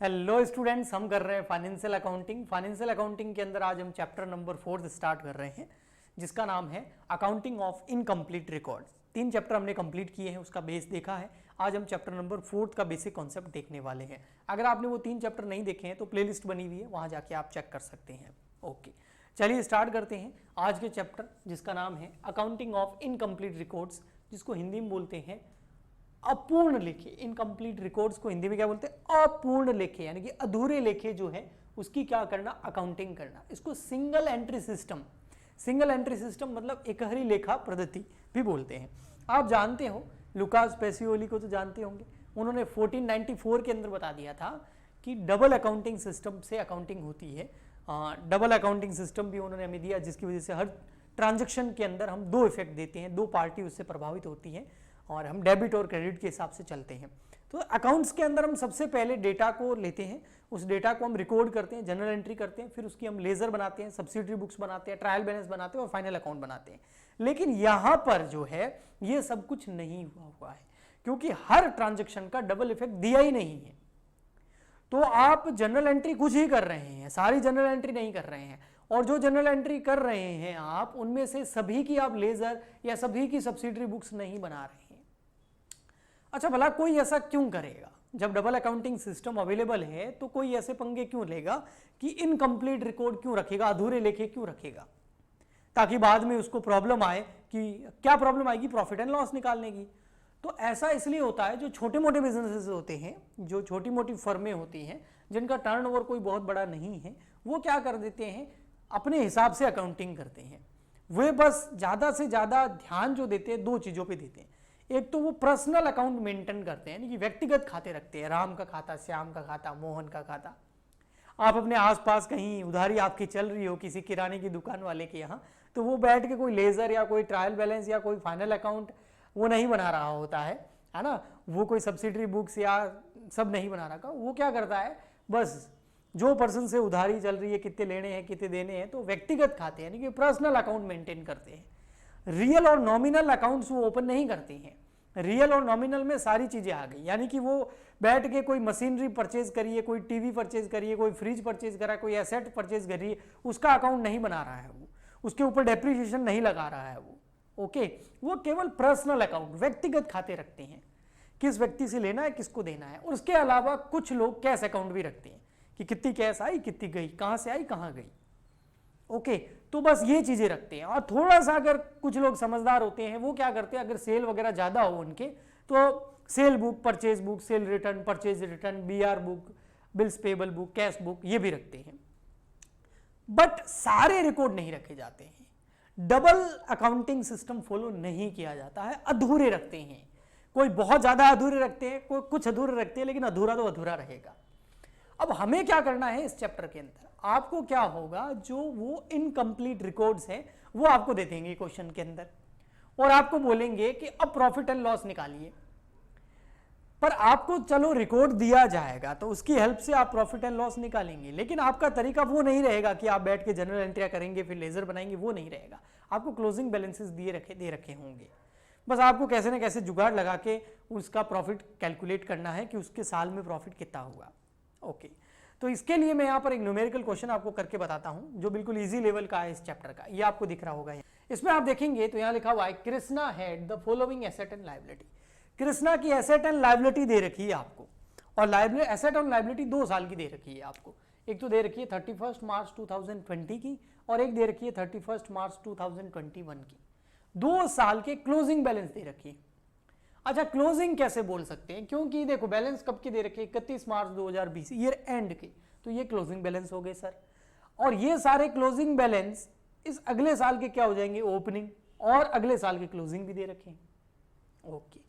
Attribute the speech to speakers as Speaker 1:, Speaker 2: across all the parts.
Speaker 1: Hello students, हम कर रहे हैं फाइनेंशियल अकाउंटिंग। फाइनेंशियल अकाउंटिंग के अंदर आज हम चैप्टर नंबर 4 स्टार्ट कर रहे हैं, जिसका नाम है accounting of incomplete records. 3 chapter हमने कंप्लीट किए हैं, उसका बेस देखा है। आज हम चैप्टर नंबर 4 का बेसिक कॉन्सेप्ट देखने वाले हैं। अगर आपने वो 3 चैप्टर नहीं देखे हैं तो प्लेलिस्ट बनी हुई है, वहां जाके आप चेक कर सकते हैं। ओके, चलिए स्टार्ट करते हैं आज के चैप्टर, जिसका नाम है अकाउंटिंग ऑफ इनकम्प्लीट रिकॉर्ड्स, जिसको हिंदी में बोलते हैं अपूर्ण लेखे। इनकम्प्लीट रिकॉर्ड्स को हिंदी में क्या बोलते हैं? अपूर्ण लेखे, यानी कि अधूरे लेखे जो है उसकी क्या करना? अकाउंटिंग करना। इसको single entry system, single entry system मतलब एकहरी लेखा पद्धति भी बोलते हैं। आप जानते हो लुकास पेसियोली को तो जानते होंगे, उन्होंने 1494 के अंदर बता दिया था कि डबल अकाउंटिंग सिस्टम से अकाउंटिंग होती है। डबल अकाउंटिंग सिस्टम भी उन्होंने हमें दिया, जिसकी वजह से हर ट्रांजेक्शन के अंदर हम 2 इफेक्ट देते हैं, 2 पार्टी उससे प्रभावित होती हैं और हम डेबिट और क्रेडिट के हिसाब से चलते हैं। तो अकाउंट्स के अंदर हम सबसे पहले डेटा को लेते हैं, उस डेटा को हम रिकॉर्ड करते हैं, जनरल एंट्री करते हैं, फिर उसकी हम लेजर बनाते हैं, सब्सिडरी बुक्स बनाते हैं, ट्रायल बैलेंस बनाते हैं और फाइनल अकाउंट बनाते हैं। लेकिन यहां पर जो है ये सब कुछ नहीं हुआ है, क्योंकि हर ट्रांजेक्शन का डबल इफेक्ट दिया ही नहीं है। तो आप जनरल एंट्री कुछ ही कर रहे हैं, सारी जनरल एंट्री नहीं कर रहे हैं, और जो जनरल एंट्री कर रहे हैं आप, उनमें से सभी की आप लेजर या सभी की सब्सिडरी बुक्स नहीं बना रहे हैं। अच्छा, भला कोई ऐसा क्यों करेगा? जब डबल अकाउंटिंग सिस्टम अवेलेबल है तो कोई ऐसे पंगे क्यों लेगा कि इनकम्प्लीट रिकॉर्ड क्यों रखेगा, अधूरे लेखे क्यों रखेगा, ताकि बाद में उसको प्रॉब्लम आए। कि क्या प्रॉब्लम आएगी? प्रॉफिट एंड लॉस निकालने की। तो ऐसा इसलिए होता है, जो छोटे मोटे बिजनेसेस होते हैं, जो छोटी मोटी फर्में होती हैं, जिनका टर्नओवर कोई बहुत बड़ा नहीं है, वो क्या कर देते हैं, अपने हिसाब से अकाउंटिंग करते हैं। वे बस ज्यादा से ज्यादा ध्यान जो देते हैं 2 चीजों पे देते हैं। एक तो वो पर्सनल अकाउंट मेंटेन करते हैं, यानी कि व्यक्तिगत खाते रखते हैं, राम का खाता, श्याम का खाता, मोहन का खाता। आप अपने आसपास कहीं उधारी आपकी चल रही हो किसी किराने की दुकान वाले के यहाँ, तो वो बैठ के कोई लेजर या कोई ट्रायल बैलेंस या कोई फाइनल अकाउंट वो नहीं बना रहा होता है ना। वो कोई सब्सिडरी बुक्स या सब नहीं बना रहा। वो क्या करता है, बस जो पर्सन से उधारी चल रही है, कितने लेने हैं कितने देने हैं, तो व्यक्तिगत खाते यानी कि पर्सनल अकाउंट मेंटेन करते हैं। रियल और नॉमिनल अकाउंट्स वो ओपन नहीं करते हैं। रियल और नॉमिनल में सारी चीजें आ गई, यानी कि वो बैठ के कोई मशीनरी परचेज करिए, कोई टीवी परचेज करिए, कोई फ्रिज परचेज करा, कोई एसेट परचेज करिए, उसका अकाउंट नहीं बना रहा है, वो उसके ऊपर डेप्रिसिएशन नहीं लगा रहा है वो। ओके, वो केवल पर्सनल अकाउंट, व्यक्तिगत खाते रखते हैं, किस व्यक्ति से लेना है, किसको देना है। और उसके अलावा कुछ लोग कैश अकाउंट भी रखते हैं कि कितनी कैश आई, कितनी गई, कहां से आई, कहां गई। ओके, तो बस ये चीजें रखते हैं। और थोड़ा सा अगर कुछ लोग समझदार होते हैं, वो क्या करते हैं, अगर सेल वगैरह ज्यादा हो उनके, तो sale book, purchase book, sale return, purchase return, BR book, bills payable book, cash book, ये भी रखते हैं। बट सारे रिकॉर्ड नहीं रखे जाते हैं। डबल अकाउंटिंग सिस्टम फॉलो नहीं किया जाता है, अधूरे रखते हैं। कोई बहुत ज्यादा अधूरे रखते हैं, कोई कुछ अधूरे रखते हैं, लेकिन अधूरा तो अधूरा रहेगा। अब हमें क्या करना है इस चैप्टर के अंदर, आपको क्या होगा, जो वो इनकम्प्लीट रिकॉर्ड्स हैं वो आपको दे देंगे क्वेश्चन के अंदर, और आपको बोलेंगे कि अब प्रॉफिट एंड लॉस निकालिए। पर आपको चलो रिकॉर्ड दिया जाएगा तो उसकी हेल्प से आप प्रॉफिट एंड लॉस निकालेंगे, लेकिन आपका तरीका वो नहीं रहेगा कि आप बैठ के जनरल एंट्रियां करेंगे फिर लेजर बनाएंगे, वो नहीं रहेगा। आपको क्लोजिंग बैलेंसेस दे रखे होंगे, बस आपको कैसे ना कैसे जुगाड़ लगा के उसका प्रॉफिट कैलकुलेट करना है कि उसके साल में प्रॉफिट कितना हुआ। ओके, तो इसके लिए मैं यहाँ पर एक न्यूमेरिकल क्वेश्चन आपको करके बताता हूँ, जो बिल्कुल इजी लेवल का है इस चैप्टर का। ये आपको दिख रहा होगा, इसमें आप देखेंगे तो यहाँ लिखा हुआ है, Krishna had the following asset and liability. Krishna की एसेट एंड लायबिलिटी दे रखी है आपको, और एसेट और लायबिलिटी 2 साल की दे रखी है आपको। एक तो दे रखी है 31 मार्च 2020 की, और एक दे रखी है 31 मार्च 2021 की। 2 साल के क्लोजिंग बैलेंस दे रखी है। अच्छा, क्लोजिंग कैसे बोल सकते हैं, क्योंकि देखो बैलेंस कब के दे रखे, 31 मार्च 2020 ईयर एंड के, तो ये क्लोजिंग बैलेंस हो गए सर। और ये सारे क्लोजिंग बैलेंस इस अगले साल के क्या हो जाएंगे, ओपनिंग, और अगले साल के क्लोजिंग भी दे रखे हैं। ओके,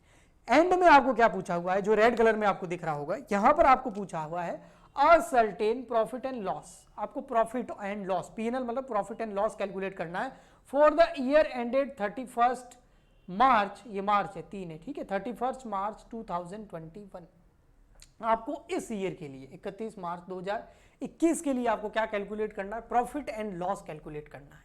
Speaker 1: एंड में आपको क्या पूछा हुआ है, जो रेड कलर में आपको दिख रहा होगा, यहां पर आपको पूछा हुआ है असर्टेन प्रॉफिट एंड लॉस। आपको प्रॉफिट एंड लॉस, पीएनएल मतलब प्रॉफिट एंड लॉस कैलकुलेट करना है फॉर द ईयर एंडेड 31 मार्च, ये मार्च है 3 है, ठीक है, 31 मार्च 2021। आपको इस ईयर के लिए 31 मार्च 2021 के लिए आपको क्या कैलकुलेट करना है, प्रॉफिट एंड लॉस कैलकुलेट करना है।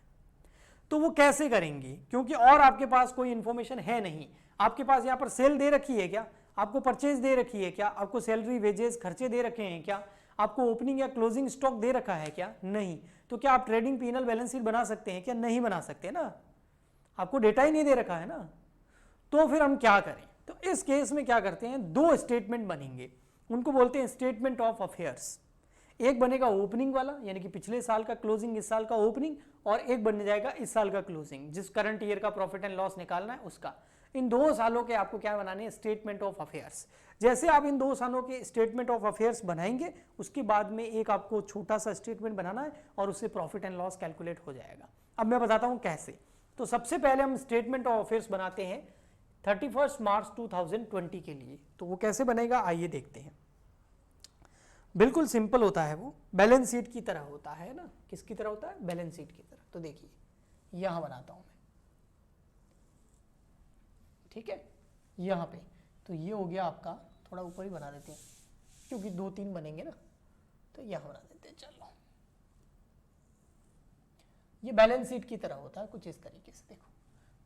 Speaker 1: तो वो कैसे करेंगे, क्योंकि और आपके पास कोई इंफॉर्मेशन है नहीं। आपके पास यहां पर सेल दे रखी है क्या, आपको परचेज दे रखी है क्या, आपको सैलरी वेजेस खर्चे दे रखे हैं क्या, आपको ओपनिंग या क्लोजिंग स्टॉक दे रखा है क्या, नहीं। तो क्या आप ट्रेडिंग पीनल बैलेंस शीट बना सकते हैं क्या, नहीं बना सकते ना, आपको डेटा ही नहीं दे रखा है ना। तो फिर हम क्या करें, तो इस केस में क्या करते हैं, दो स्टेटमेंट बनेंगे, उनको बोलते हैं स्टेटमेंट ऑफ अफेयर्स। एक बनेगा ओपनिंग वाला, यानी कि पिछले साल का क्लोजिंग, इस साल का ओपनिंग, और एक बन जाएगा इस साल का क्लोजिंग, जिस करंट ईयर का प्रॉफिट एंड लॉस निकालना है उसका। इन 2 सालों के आपको क्या बनाने हैं, स्टेटमेंट ऑफ अफेयर्स। जैसे आप इन 2 सालों के स्टेटमेंट ऑफ अफेयर्स बनाएंगे, उसके बाद में एक आपको छोटा सा स्टेटमेंट बनाना है और उससे प्रॉफिट एंड लॉस कैलकुलेट हो जाएगा। अब मैं बताता हूं कैसे। तो सबसे पहले हम स्टेटमेंट ऑफ अफेयर्स बनाते हैं 31 मार्च 2020 के लिए। तो वो कैसे बनेगा आइए देखते हैं। बिल्कुल सिंपल होता है, वो बैलेंस शीट की तरह होता है ना। किसकी तरह होता है, बैलेंस शीट की तरह। तो देखिए यहां बनाता हूं मैं, ठीक है, यहां पे। तो ये हो गया आपका, थोड़ा ऊपर ही बना देते हैं क्योंकि 2-3 बनेंगे ना, तो यहां बना देते हैं। चलो, ये बैलेंस शीट की तरह होता है कुछ इस तरीके से। देखो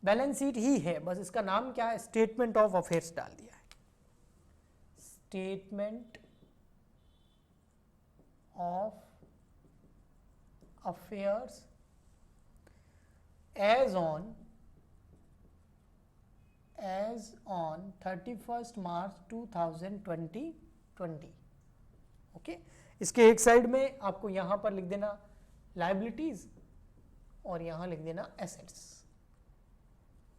Speaker 1: बैलेंस शीट ही है, बस इसका नाम क्या है, स्टेटमेंट ऑफ अफेयर्स डाल दिया है। Statement of affairs as on 31 March 2020। Okay, इसके एक साइड में आपको यहां पर लिख देना लायबिलिटीज और यहां लिख देना एसेट्स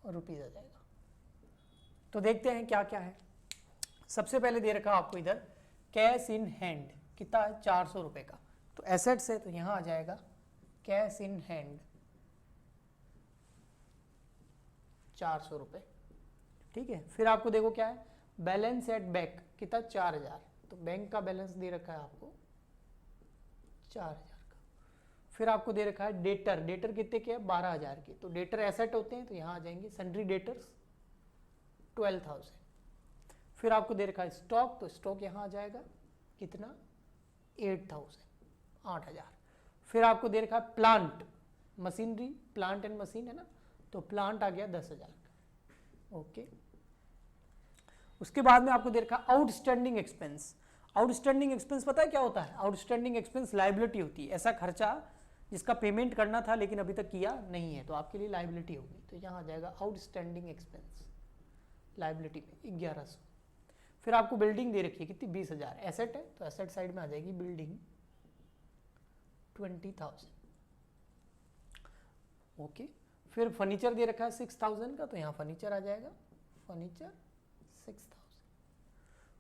Speaker 1: और रुपीज आ जाएगा। तो देखते हैं क्या क्या है। सबसे पहले दे रखा आपको इधर कैश इन हैंड, कितना है, 400 रुपए का। तो एसेट्स है तो यहां आ जाएगा कैश इन हैंड 400 रुपए, ठीक है। फिर आपको देखो क्या है, बैलेंस एट बैंक, कितना, 4000। तो बैंक का बैलेंस दे रखा है आपको 4000 का। फिर आपको दे रखा है डेटर, डेटर कितने के है, 12000 के। तो डेटर एसेट होते हैं तो यहां आ जाएंगे सन्ड्री डेटर्स 12000। फिर आपको दे रखा है स्टॉक, तो स्टॉक यहां आ जाएगा कितना, 8000। फिर आपको दे रखा है plant machinery, plant and machine है ना, तो प्लांट आ गया 10000 का। ओके, उसके बाद में आपको दे रखा आउटस्टैंडिंग एक्सपेंस। आउटस्टैंडिंग एक्सपेंस पता है क्या होता है, आउटस्टैंडिंग एक्सपेंस लायबिलिटी होती है, ऐसा खर्चा जिसका पेमेंट करना था लेकिन अभी तक किया नहीं है, तो आपके लिए लायबिलिटी होगी। तो यहाँ आ जाएगा आउटस्टैंडिंग एक्सपेंस लायबिलिटी में 1100। फिर आपको बिल्डिंग दे रखी है कितनी, 20000। एसेट है तो एसेट साइड में आ जाएगी बिल्डिंग 20000। ओके, फिर फर्नीचर दे रखा है 6000 का, तो यहाँ फर्नीचर आ जाएगा फर्नीचर 6000।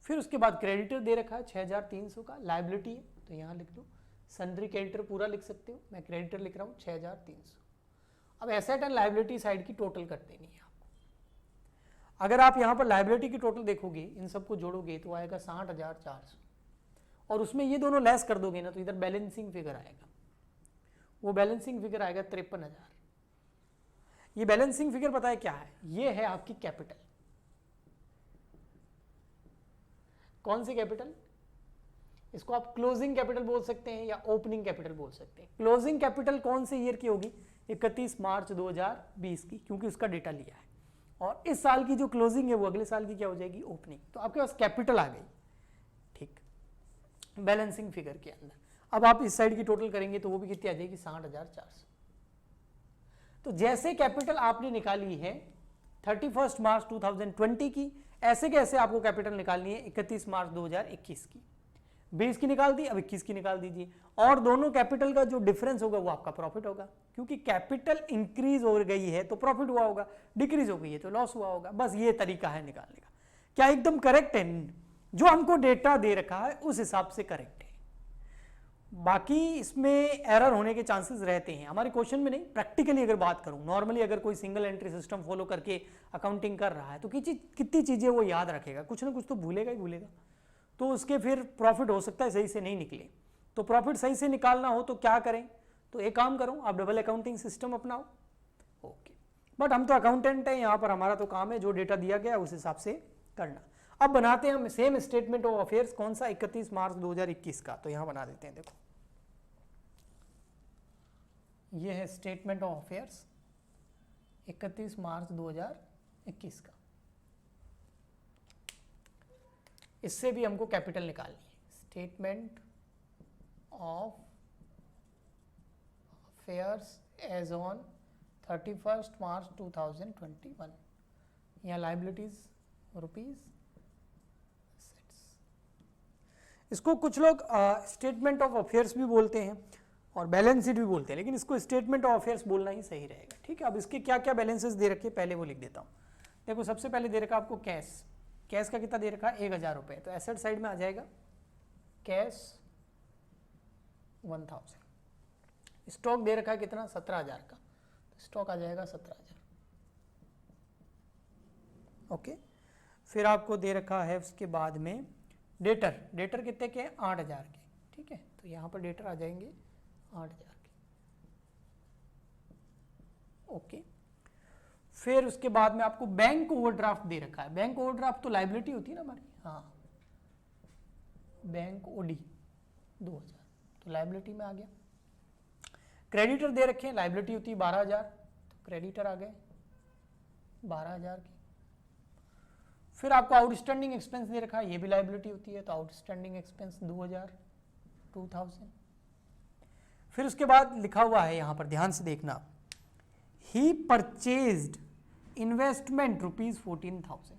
Speaker 1: फिर उसके बाद क्रेडिटर दे रखा है 6300 का, लायबिलिटी है तो यहाँ लिख लो सन्ड्री क्रेडिटर पूरा लिख सकते हो, मैं क्रेडिटर लिख रहा हूँ 6300। अब एसेट एंड लायबिलिटी साइड की टोटल कर देनी है आपको। अगर आप यहाँ पर लायबिलिटी की टोटल देखोगे, इन सबको जोड़ोगे तो आएगा 60400, और उसमें ये दोनों लेस कर दोगे ना तो इधर बैलेंसिंग फिगर आएगा, वो बैलेंसिंग फिगर आएगा 53000। ये बैलेंसिंग फिगर पता है क्या है, ये है आपकी कैपिटल। कौन सी कैपिटल, इसको आप क्लोजिंग कैपिटल बोल सकते हैं या ओपनिंग कैपिटल बोल सकते हैं। क्लोजिंग कैपिटल कौन से ईयर की होगी, 31 मार्च 2020 की, क्योंकि उसका डेटा लिया है। और इस साल की जो क्लोजिंग है वो अगले साल की क्या हो जाएगी, ओपनिंग। तो आपके पास कैपिटल आ गई, ठीक, बैलेंसिंग फिगर के अंदर। अब आप इस साइड की टोटल करेंगे तो वो भी कितनी आ जाएगी, 60400। तो जैसे कैपिटल आपने निकाली है 31 मार्च 2020 की, ऐसे कैसे आपको कैपिटल निकालनी है 31 मार्च 2021 की। 20 की निकाल दी, अब 21 की निकाल दीजिए, और दोनों कैपिटल का जो डिफरेंस होगा वो आपका प्रॉफिट होगा, क्योंकि कैपिटल इंक्रीज हो गई है तो प्रॉफिट हुआ होगा, डिक्रीज हो गई है तो लॉस हुआ होगा। बस ये तरीका है निकालने का। क्या एकदम करेक्ट है, जो हमको डेटा दे रखा है उस हिसाब से करेक्ट है। बाकी इसमें एरर होने के चांसेस रहते हैं, हमारे क्वेश्चन में नहीं, प्रैक्टिकली अगर बात करूं, नॉर्मली अगर कोई सिंगल एंट्री सिस्टम फॉलो करके अकाउंटिंग कर रहा है तो कितनी चीजें वो याद रखेगा, कुछ ना कुछ तो भूलेगा ही भूलेगा, तो उसके फिर प्रॉफिट हो सकता है सही से नहीं निकले। तो प्रॉफिट सही से निकालना हो तो क्या करें, तो एक काम करो, आप डबल अकाउंटिंग सिस्टम अपनाओ। ओके, बट हम तो अकाउंटेंट हैं, यहाँ पर हमारा तो काम है जो डेटा दिया गया उस हिसाब से करना। अब बनाते हैं हम सेम स्टेटमेंट ऑफ अफेयर्स, कौन सा, 31 मार्च 2021 का। तो यहाँ बना देते हैं, देखो ये है स्टेटमेंट ऑफ अफेयर्स 31 मार्च 2021 का। इससे भी हमको कैपिटल निकालनी है। Statement of affairs as on 31 March 2021। यहाँ लाइबिलिटीज रुपीज, इसको कुछ लोग स्टेटमेंट ऑफ अफेयर्स भी बोलते हैं और बैलेंस शीट भी बोलते हैं, लेकिन इसको स्टेटमेंट ऑफ अफेयर्स बोलना ही सही रहेगा। ठीक है, अब इसके क्या क्या बैलेंसेस दे रखे पहले वो लिख देता हूँ। देखो सबसे पहले दे रखा आपको कैश, कैश का कितना दे रखा है 1000 रुपये, तो एसेट साइड में आ जाएगा कैश 1000। स्टॉक दे रखा है कितना 17000 का, तो स्टॉक आ जाएगा 17000। ओके, फिर आपको दे रखा है उसके बाद में डेटर, डेटर कितने के 8000 के। ठीक है, तो यहाँ पर डेटर आ जाएंगे 8000 के। ओके, फिर उसके बाद में आपको बैंक ओवरड्राफ्ट दे रखा है। बैंक ओवरड्राफ्ट तो लाइबिलिटी होती है ना हमारी, हाँ, बैंक ओडी 2000, तो लाइबिलिटी में आ गया। क्रेडिटर दे रखे हैं, लाइबिलिटी होती है 12000, तो क्रेडिटर आ गए 12000 की। फिर आपको आउटस्टैंडिंग एक्सपेंस दे रखा है, ये भी लाइबिलिटी होती है, तो आउटस्टैंडिंग एक्सपेंस 2000। फिर उसके बाद लिखा हुआ है यहाँ पर, ध्यान से देखना, ही परचेज्ड इन्वेस्टमेंट ₹14,000।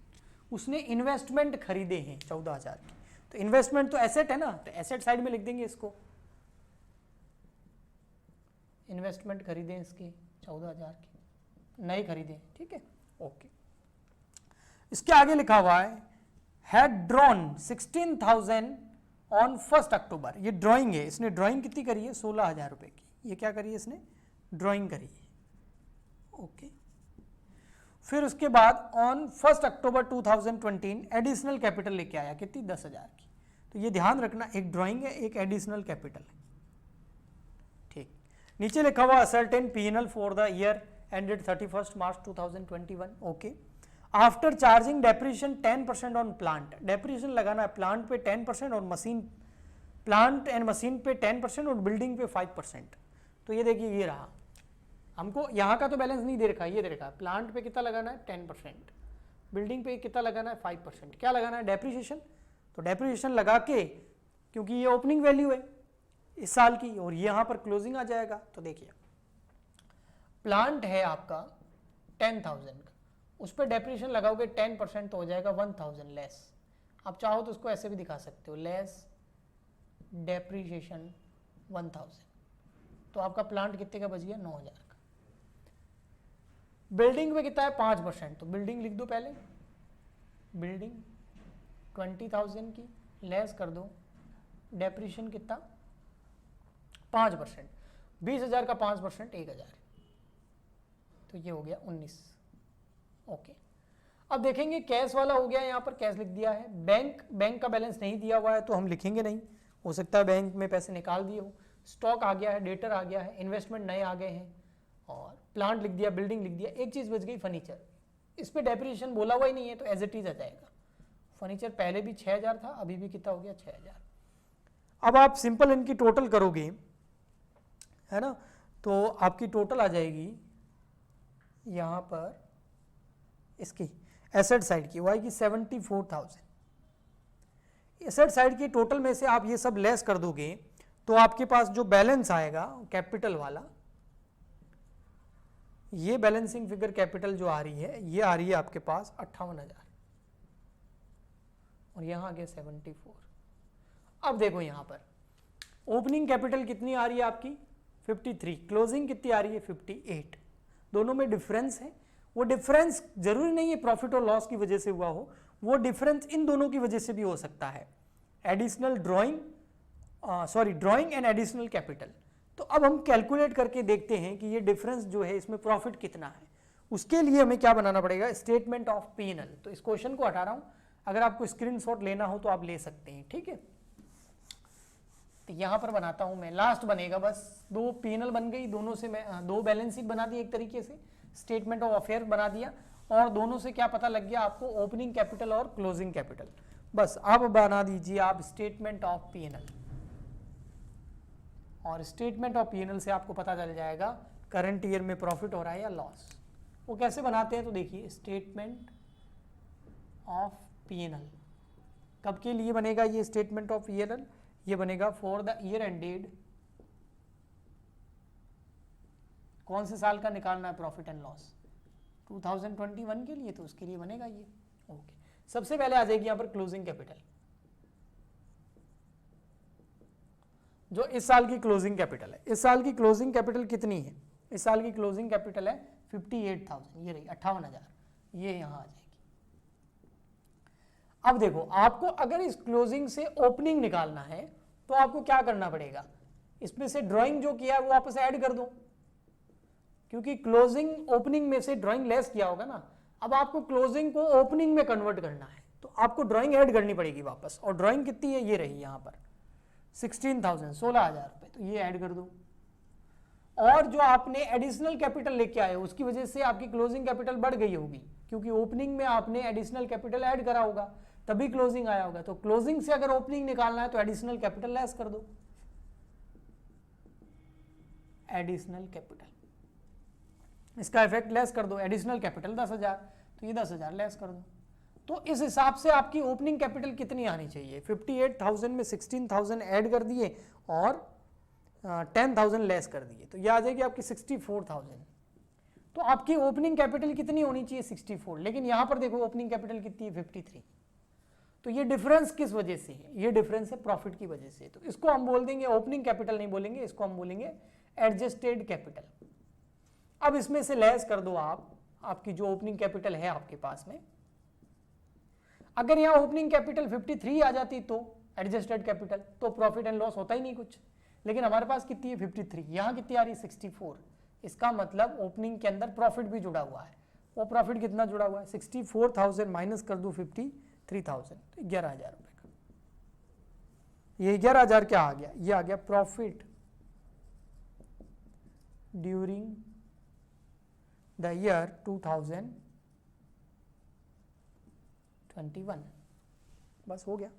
Speaker 1: उसने इन्वेस्टमेंट खरीदे हैं 14000 की। तो इन्वेस्टमेंट तो एसेट है ना, तो एसेट साइड में लिख देंगे इसको, इन्वेस्टमेंट खरीदे इसके 14000 की, नए खरीदे। ठीक है, ओके। इसके आगे लिखा हुआ है हैड ड्रॉन 16,000 ऑन 1 अक्टूबर। ये ड्राइंग है, इसने ड्राइंग कितनी करी है 16,000 रुपए की। ये क्या करी है इसने, ड्राइंग करी है। ओके, फिर उसके बाद ऑन 1 अक्टूबर 2020 एडिशनल कैपिटल लेके आया, कितनी 10,000 की। तो ये ध्यान रखना, एक ड्राइंग है, एक एडिशनल कैपिटल है। ठीक, नीचे लिखा हुआ certain P&L for the year ended 31 March 2021। Okay, after charging depreciation 10% on plant, depreciation लगाना है प्लांट पे 10% और मशीन, प्लांट एंड मशीन पे 10% और बिल्डिंग पे 5%। तो ये देखिए, ये रहा, हमको यहाँ का तो बैलेंस नहीं दे रखा है, ये दे रखा है प्लांट पे कितना लगाना है 10%, बिल्डिंग पे कितना लगाना है 5%। क्या लगाना है डेप्रिसिएशन, तो डेप्रिसिएशन लगा के, क्योंकि ये ओपनिंग वैल्यू है इस साल की और ये यहाँ पर क्लोजिंग आ जाएगा। तो देखिए प्लांट है आपका 10,000 का, उस पर डेप्रिसिएशन लगाओगे 10%, तो हो जाएगा 1000 लेस। आप चाहो तो उसको ऐसे भी दिखा सकते हो, लेस डेप्रिसिएशन 1000, तो आपका प्लांट कितने का बच गया 9000 का। बिल्डिंग में कितना है 5%, तो बिल्डिंग लिख दो पहले, बिल्डिंग 20,000 की, लेस कर दो डेप्रिसिएशन कितना 5%, 20,000 का 5% 1000, तो ये हो गया 19। ओके, अब देखेंगे कैश वाला हो गया, यहाँ पर कैश लिख दिया है। बैंक का बैलेंस नहीं दिया हुआ है तो हम लिखेंगे नहीं, हो सकता है बैंक में पैसे निकाल दिए हो। स्टॉक आ गया है, डेटर आ गया है, इन्वेस्टमेंट नए आ गए हैं, और प्लांट लिख दिया, बिल्डिंग लिख दिया। एक चीज़ बच गई फर्नीचर, इस पर डेप्रिसिएशन बोला हुआ ही नहीं है, तो एज इट इज आ जाएगा। फर्नीचर पहले भी 6000 था, अभी भी कितना हो गया 6000। अब आप सिंपल इनकी टोटल करोगे, है ना, तो आपकी टोटल आ जाएगी यहाँ पर इसकी एसेट साइड की, वो आएगी 74,000। एसेट साइड की टोटल में से आप ये सब लेस कर दोगे तो आपके पास जो बैलेंस आएगा कैपिटल वाला, ये बैलेंसिंग फिगर कैपिटल जो आ रही है, ये आ रही है आपके पास 58,000 और यहां आ गया 74। अब देखो यहां पर ओपनिंग कैपिटल कितनी आ रही है आपकी 53, क्लोजिंग कितनी आ रही है 58, दोनों में डिफरेंस है। वो डिफरेंस जरूरी नहीं है प्रॉफिट और लॉस की वजह से हुआ हो, वो डिफरेंस इन दोनों की वजह से भी हो सकता है, additional drawing, drawing and additional capital. तो अब हम कैलकुलेट करके देखते हैं कि ये डिफरेंस जो है इसमें प्रॉफिट कितना है। उसके लिए हमें क्या बनाना पड़ेगा, स्टेटमेंट ऑफ P&L। तो इस क्वेश्चन को हटा रहा हूं, अगर आपको स्क्रीनशॉट लेना हो तो आप ले सकते हैं, ठीक है। तो यहां पर बनाता हूं मैं, लास्ट बनेगा बस, 2 P&L बन गई, दोनों से मैं 2 बैलेंस शीट बना दी एक तरीके से, स्टेटमेंट ऑफ अफेयर बना दिया, और दोनों से क्या पता लग गया आपको, ओपनिंग कैपिटल और क्लोजिंग कैपिटल। बस अब बना दीजिए आप स्टेटमेंट ऑफ P&L, और स्टेटमेंट ऑफ P&L से आपको पता चल जाएगा करंट ईयर में प्रॉफिट हो रहा है या लॉस। वो कैसे बनाते हैं, तो देखिए स्टेटमेंट ऑफ P&L, कब के लिए बनेगा ये स्टेटमेंट ऑफ ईयर? ये बनेगा फॉर द ईयर एंडेड, कौन से साल का निकालना है प्रॉफिट एंड लॉस? 2021 के लिए, तो उसके लिए बनेगा ये। ओके, सबसे पहले आ जाएगी यहां पर क्लोजिंग कैपिटल, जो इस साल की क्लोजिंग कैपिटल है। इस साल की क्लोजिंग कैपिटल कितनी है? इस साल की क्लोजिंग कैपिटल है 58,000, ये रही 58,000, ये यहां आ जाएगी। अब देखो, आपको अगर इस क्लोजिंग से ओपनिंग निकालना है तो आपको क्या करना पड़ेगा? इसमें से ड्राइंग जो किया है वो वापस ऐड कर दो, क्योंकि क्लोजिंग ओपनिंग में से ड्राइंग लेस किया होगा ना। अब आपको क्लोजिंग को ओपनिंग में कन्वर्ट करना है तो आपको ड्राइंग ऐड करनी पड़ेगी वापस, और ड्राइंग कितनी है? ये रही यहां पर 16,000, 16,000 रुपए, तो ये ऐड कर दो। और जो आपने एडिशनल कैपिटल लेके आए उसकी वजह से आपकी क्लोजिंग कैपिटल बढ़ गई होगी, क्योंकि ओपनिंग में आपने एडिशनल कैपिटल ऐड करा होगा, तभी क्लोजिंग आया होगा। तो क्लोजिंग से अगर ओपनिंग निकालना है तो एडिशनल कैपिटल लेस कर दो, एडिशनल कैपिटल, इसका इफेक्ट लेस कर दो। एडिशनल कैपिटल 10,000, तो ये 10,000 लेस कर दो। तो इस हिसाब से आपकी ओपनिंग कैपिटल कितनी आनी चाहिए? 58,000 में 16,000 ऐड कर दिए और 10,000 लेस कर दिए, तो ये आ जाएगी आपकी 64,000। तो आपकी ओपनिंग कैपिटल कितनी होनी चाहिए? 64, लेकिन यहां पर देखो ओपनिंग कैपिटल कितनी है? 53। तो ये डिफरेंस किस वजह से है? ये डिफरेंस है प्रॉफिट की वजह से। तो इसको हम बोल देंगे ओपनिंग कैपिटल नहीं बोलेंगे, इसको हम बोलेंगे एडजस्टेड कैपिटल। अब इसमें से लेस कर दो आप, आपकी जो ओपनिंग कैपिटल है आपके पास में, अगर यहां ओपनिंग कैपिटल 53 आ जाती तो एडजस्टेड कैपिटल, तो प्रॉफिट एंड लॉस होता ही नहीं कुछ। लेकिन हमारे पास कितनी है? 53, यहां कितनी आ रही है? 64। इसका मतलब ओपनिंग के अंदर प्रॉफिट भी जुड़ा हुआ है। वो प्रॉफिट कितना जुड़ा हुआ है? 64,000 माइनस कर दो 53,000, तो 11,000 रुपए का। ये 11,000 क्या आ गया? ये आ गया प्रॉफिट ड्यूरिंग द ईयर 2021। बस हो गया।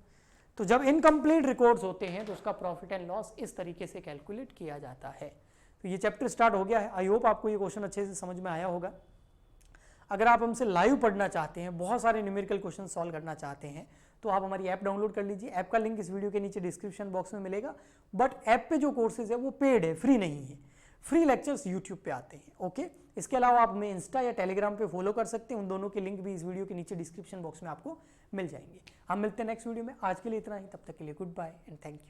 Speaker 1: तो जब इनकम्प्लीट रिकॉर्ड्स होते हैं तो उसका प्रॉफिट एंड लॉस इस तरीके से कैलकुलेट किया जाता है। तो ये चैप्टर स्टार्ट हो गया है। आई होप आपको ये क्वेश्चन अच्छे से समझ में आया होगा। अगर आप हमसे लाइव पढ़ना चाहते हैं, बहुत सारे न्यूमेरिकल क्वेश्चन सॉल्व करना चाहते हैं, तो आप हमारी ऐप डाउनलोड कर लीजिए। ऐप का लिंक इस वीडियो के नीचे डिस्क्रिप्शन बॉक्स में मिलेगा। बट ऐप पे जो कोर्सेज है वो पेड है, फ्री नहीं है। फ्री लेक्चर्स यूट्यूब पे आते हैं। ओके, इसके अलावा आप हमें इंस्टा या टेलीग्राम पे फॉलो कर सकते हैं। उन दोनों के लिंक भी इस वीडियो के नीचे डिस्क्रिप्शन बॉक्स में आपको मिल जाएंगे। हम मिलते हैं नेक्स्ट वीडियो में। आज के लिए इतना ही, तब तक के लिए goodbye and thank you.